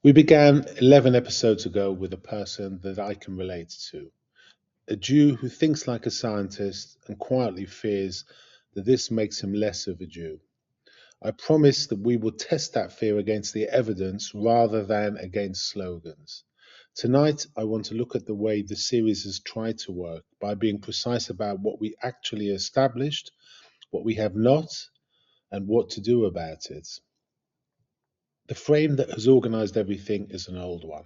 We began 11 episodes ago with a person that I can relate to, a Jew who thinks like a scientist and quietly fears that this makes him less of a Jew. I promise that we will test that fear against the evidence rather than against slogans. Tonight, I want to look at the way the series has tried to work by being precise about what we actually established, what we have not, and what to do about it. The frame that has organized everything is an old one.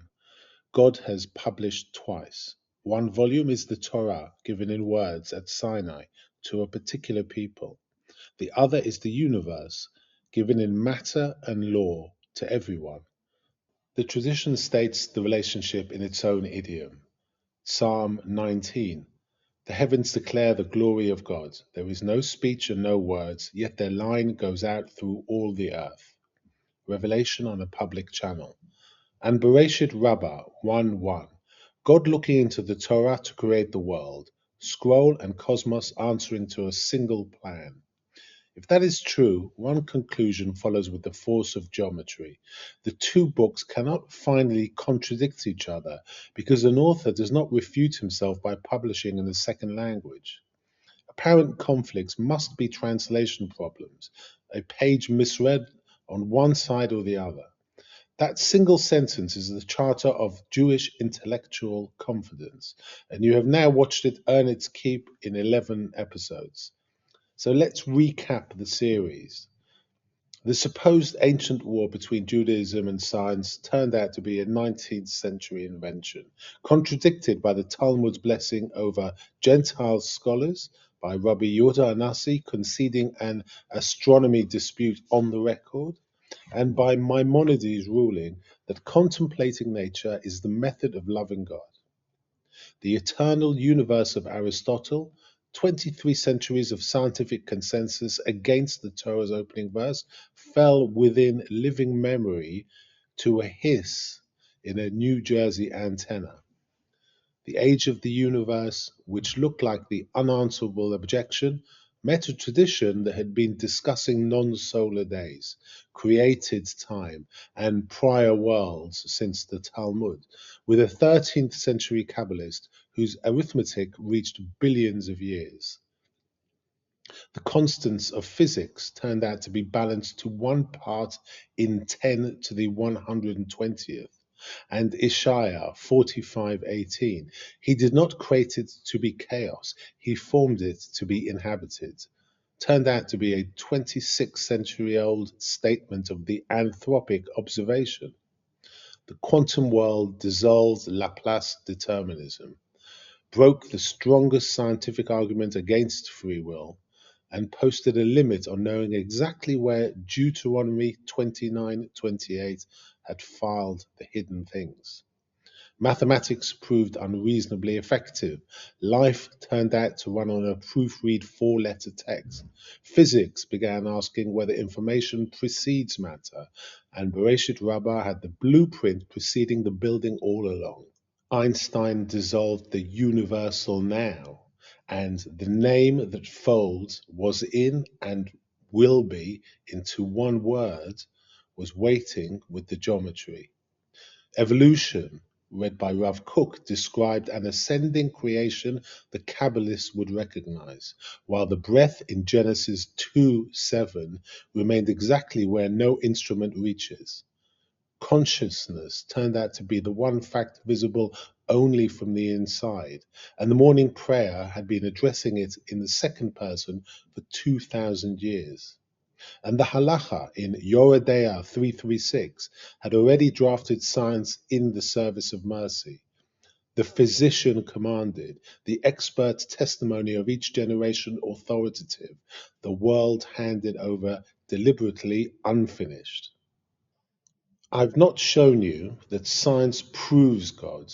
God has published twice. One volume is the Torah, given in words at Sinai to a particular people. The other is the universe, given in matter and law to everyone. The tradition states the relationship in its own idiom. Psalm 19. The heavens declare the glory of God. There is no speech and no words, yet their line goes out through all the earth. Revelation on a public channel. And Bereshit Rabbah 1:1. God looking into the Torah to create the world, scroll and cosmos answering to a single plan. If that is true, one conclusion follows with the force of geometry. The two books cannot finally contradict each other because an author does not refute himself by publishing in a second language. Apparent conflicts must be translation problems, a page misread on one side or the other. That single sentence is the charter of Jewish intellectual confidence, and you have now watched it earn its keep in 11 episodes. So let's recap the series. The supposed ancient war between Judaism and science turned out to be a 19th century invention, contradicted by the Talmud's blessing over Gentile scholars, by Rabbi Yehuda Anasi conceding an astronomy dispute on the record, and by Maimonides ruling that contemplating nature is the method of loving God. The eternal universe of Aristotle, 23 centuries of scientific consensus against the Torah's opening verse, fell within living memory to a hiss in a New Jersey antenna. The age of the universe, which looked like the unanswerable objection, met a tradition that had been discussing non-solar days, created time, and prior worlds since the Talmud, with a 13th century Kabbalist whose arithmetic reached billions of years. The constants of physics turned out to be balanced to 1 part in 10 to the 120th. And Isaiah 45:18. He did not create it to be chaos, he formed it to be inhabited. Turned out to be a 26th century old statement of the anthropic observation. The quantum world dissolved Laplace determinism, broke the strongest scientific argument against free will, and posted a limit on knowing exactly where Deuteronomy 29:28 had filed the hidden things. Mathematics proved unreasonably effective. Life turned out to run on a proofread 4-letter text. Physics began asking whether information precedes matter, and Bereshit Rabbah had the blueprint preceding the building all along. Einstein dissolved the universal now, and the name that folds was in and will be into one word was waiting with the geometry. Evolution, read by Rav Kook, described an ascending creation the Kabbalists would recognize, while the breath in Genesis 2:7 remained exactly where no instrument reaches. Consciousness turned out to be the one fact visible only from the inside, and the morning prayer had been addressing it in the second person for 2,000 years. And the halacha in Yoredea 336 had already drafted science in the service of mercy. The physician commanded, the expert testimony of each generation authoritative, the world handed over deliberately unfinished. I've not shown you that science proves God.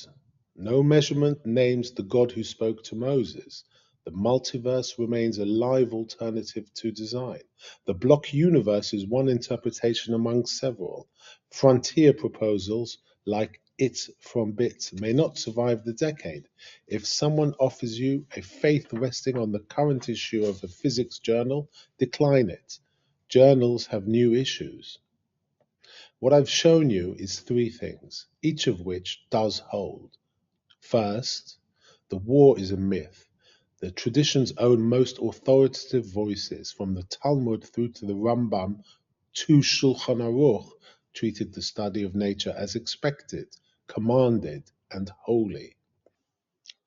No measurement names the God who spoke to Moses. The multiverse remains a live alternative to design. The block universe is one interpretation among several. Frontier proposals, like it from bits, may not survive the decade. If someone offers you a faith resting on the current issue of a physics journal, decline it. Journals have new issues. What I've shown you is three things, each of which does hold. First, the war is a myth. The tradition's own most authoritative voices, from the Talmud through to the Rambam to Shulchan Aruch, treated the study of nature as expected, commanded, and holy.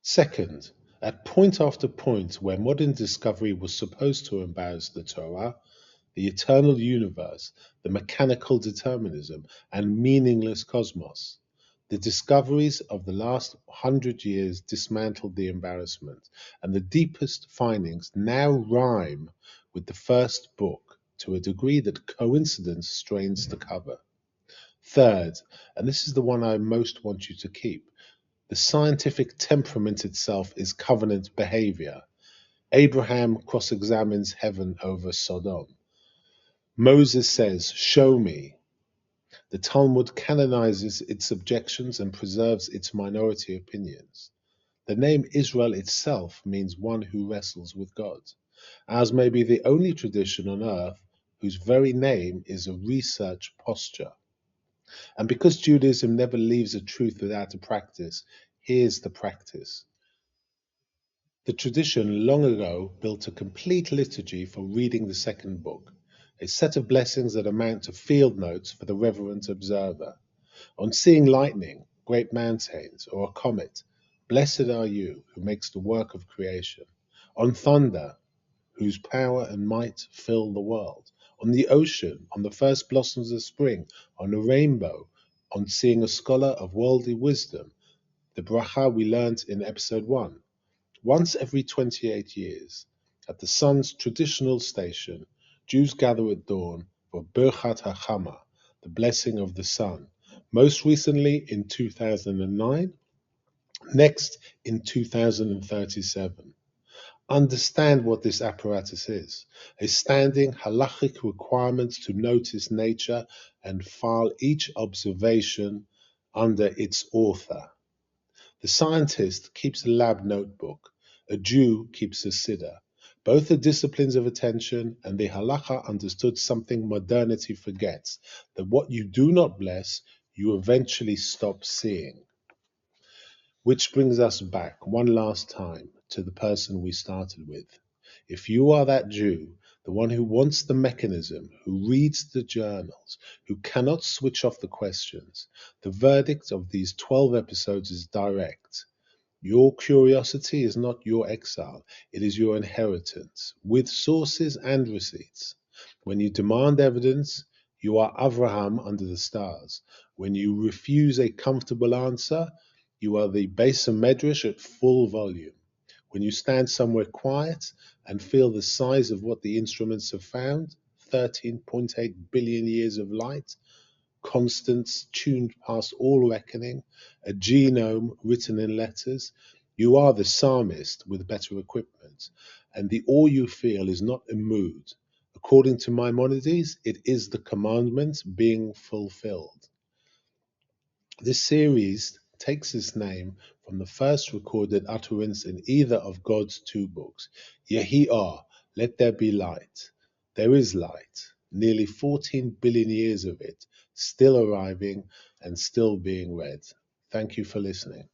Second, at point after point where modern discovery was supposed to embarrass the Torah, the eternal universe, the mechanical determinism, and meaningless cosmos, the discoveries of the last 100 years dismantled the embarrassment, and the deepest findings now rhyme with the first book to a degree that coincidence strains to cover. Third, and this is the one I most want you to keep, the scientific temperament itself is covenant behavior. Abraham cross-examines heaven over Sodom. Moses says, "Show me." The Talmud canonizes its objections and preserves its minority opinions. The name Israel itself means one who wrestles with God. Ours may be the only tradition on earth whose very name is a research posture. And because Judaism never leaves a truth without a practice, here's the practice. The tradition long ago built a complete liturgy for reading the second book, a set of blessings that amount to field notes for the reverent observer. On seeing lightning, great mountains, or a comet, blessed are you who makes the work of creation. On thunder, whose power and might fill the world. On the ocean, on the first blossoms of spring, on a rainbow, on seeing a scholar of worldly wisdom, the bracha we learnt in episode 1. Once every 28 years, at the sun's traditional station, Jews gather at dawn for birkat hachamah, the blessing of the sun, most recently in 2009, next in 2037. Understand what this apparatus is, a standing halachic requirement to notice nature and file each observation under its author. The scientist keeps a lab notebook. A Jew keeps a siddur. Both are disciplines of attention, and the halacha understood something modernity forgets, that what you do not bless, you eventually stop seeing. Which brings us back one last time to the person we started with. If you are that Jew, the one who wants the mechanism, who reads the journals, who cannot switch off the questions, the verdict of these 12 episodes is direct. Your curiosity is not your exile, it is your inheritance, with sources and receipts. When you demand evidence, you are Avraham under the stars. When you refuse a comfortable answer, you are the Beis Medrash at full volume. When you stand somewhere quiet and feel the size of what the instruments have found, 13.8 billion years of light, constants tuned past all reckoning, a genome written in letters. You are the psalmist with better equipment, and the awe you feel is not a mood. According to Maimonides, it is the commandment being fulfilled. This series takes its name from the first recorded utterance in either of God's two books. Yehi ah, let there be light. There is light, nearly 14 billion years of it, still arriving and still being read. Thank you for listening.